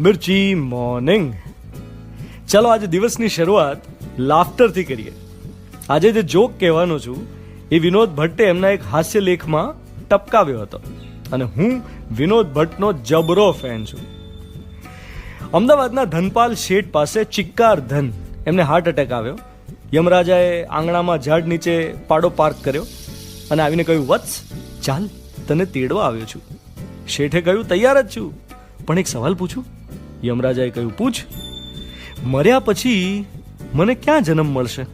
મિર્ચી morning. ચલો આજે દિવસની શરૂઆત લાફ્ટરથી કરીએ. આજે જે જોક કહેવાનો છું એ વિનોદ ભટ્ટે એમના એક હાસ્ય લેખમાં ટપકાવ્યો હતો અને હું વિનોદ ભટ્ટનો જબરો ફેન છું. અમદાવાદના ધનપાલ શેઠ પાસે ચિક્કાર ધન એમને હાર્ટ એટેક આવ્યો. યમરાજાએ આંગણામાં ઝાડ નીચે પાડો પાર્ક કર્યો અને આવીને કહ્યું, વત્સ ચાલ તને તેડવા આવ્યો છું. શેઠે કહ્યું, તૈયાર જ છું, પણ એક સવાલ પૂછું? યમરાજાએ કહ્યું, પૂછ. મર્યા પછી મને ક્યાં જન્મ મળશે?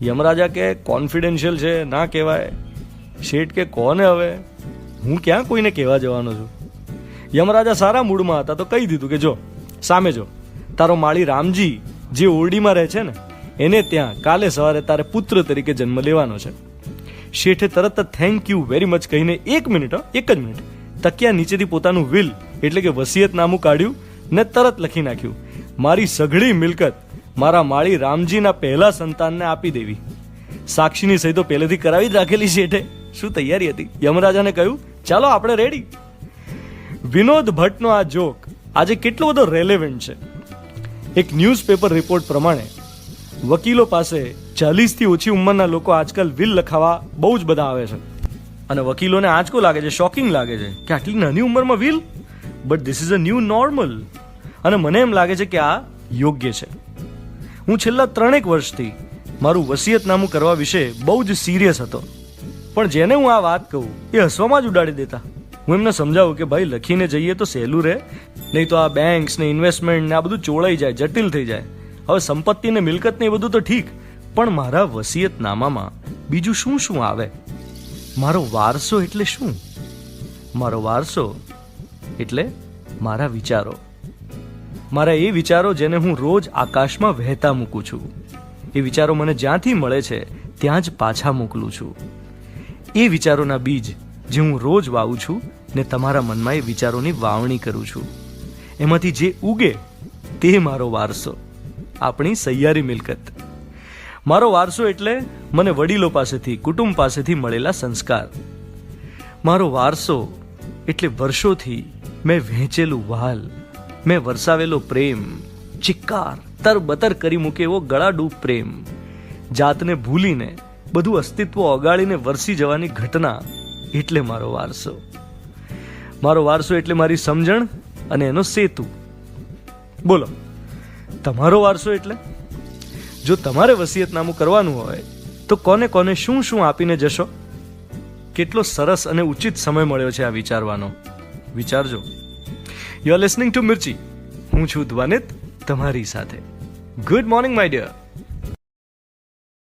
યમરાજા કે કોન્ફિડેન્શિયલ છે, ના કહેવાય. શેઠ કે કોને હવે, હું ક્યાં કોઈને કહેવા જવાનો છું. યમરાજા સારા મૂડમાં હતા તો કહી દીધું કે જો સામે જો, તારો માળી રામજી જે ઓરડીમાં રહે છે ને એને ત્યાં કાલે સવારે તારે પુત્ર તરીકે જન્મ લેવાનો છે. શેઠે તરત જ થેન્ક યુ વેરી મચ કહીને એક જ મિનિટ તકિયા નીચેથી પોતાનું વિલ એટલે કે વસિયતનામું કાઢ્યું ને તરત લખી નાખ્યું, મારી સઘળી મિલકત મારા માળી રામજીના પહેલા સંતાનને આપી દેવી. સાક્ષીની સહી તો પહેલેથી કરાવી જ રાખેલી શેઠે. શું તૈયારી હતી? યમરાજાને કહ્યું, ચાલો આપણે રેડી. વિનોદ ભટ્ટનો આ જોક આજે કેટલો બધો રેલેવન્ટ છે. એક ન્યૂઝપેપર રિપોર્ટ પ્રમાણે વકીલો પાસે 40થી ઓછી ઉંમરના લોકો આજકાલ વિલ લખાવા બહુ જ બધા આવે છે અને વકીલોને આંચકો લાગે છે, શોકિંગ લાગે છે કે આટલી નાની ઉંમરમાં will. But this is a new normal અને મને એમ લાગે છે કે આ યોગ્ય છે. હું છેલ્લા 3 વર્ષથી મારું વસિયતનામું કરવા વિશે બહુ જ સિરિયસ હતો, પણ જેને હું આ વાત કહું એ હસવામાં જ ઉડાડી દેતા. હું એમને સમજાવું કે ભાઈ લખીને જઈએ તો સહેલું રહે, નહીં તો આ બેંક્સ ને ઇન્વેસ્ટમેન્ટ ને આ બધું ચોળાઈ જાય, જટિલ થઈ જાય. હવે સંપત્તિ ને મિલકત ને એ બધું તો ઠીક, પણ મારા વસિયતનામામાં બીજું શું શું આવે? મારો વારસો એટલે શું? મારો વારસો એટલે મારા વિચારો. મારા એ વિચારો જેને હું રોજ આકાશમાં વહેતા મૂકું છું. એ વિચારો મને જ્યાંથી મળે છે ત્યાં જ પાછા મોકલું છું. એ વિચારોના બીજ જે હું રોજ વાવું છું ને તમારા મનમાં એ વિચારોની વાવણી કરું છું. એમાંથી જે ઉગે તે મારો વારસો, આપણી સહિયારી મિલકત. મારો વારસો એટલે મને વડીલો પાસેથી, કુટુંબ પાસેથી મળેલા સંસ્કાર. મારો વારસો એટલે વર્ષોથી મેં વહેંચેલું વહાલ, મેં વરસાવેલો પ્રેમ, ચિક્કાર તરબતર કરી મૂકે એવો ગળાડૂબ પ્રેમ, જાતને ભૂલીને બધું અસ્તિત્વ ઓગાળીને વરસી જવાની ઘટના એટલે મારો વારસો. મારો વારસો એટલે મારી સમજણ અને એનો સેતુ. બોલો, તમારો વારસો એટલે? જો તમારે વસિયતનામું કરવાનું હોય તો કોને કોને શું શું આપીને જશો? કેટલો સરસ અને ઉચિત સમય મળ્યો છે આ વિચારવાનો. વિચારજો. You are listening to Mirchi. હું છું ધ્વનિત તમારી સાથે. Good morning my dear.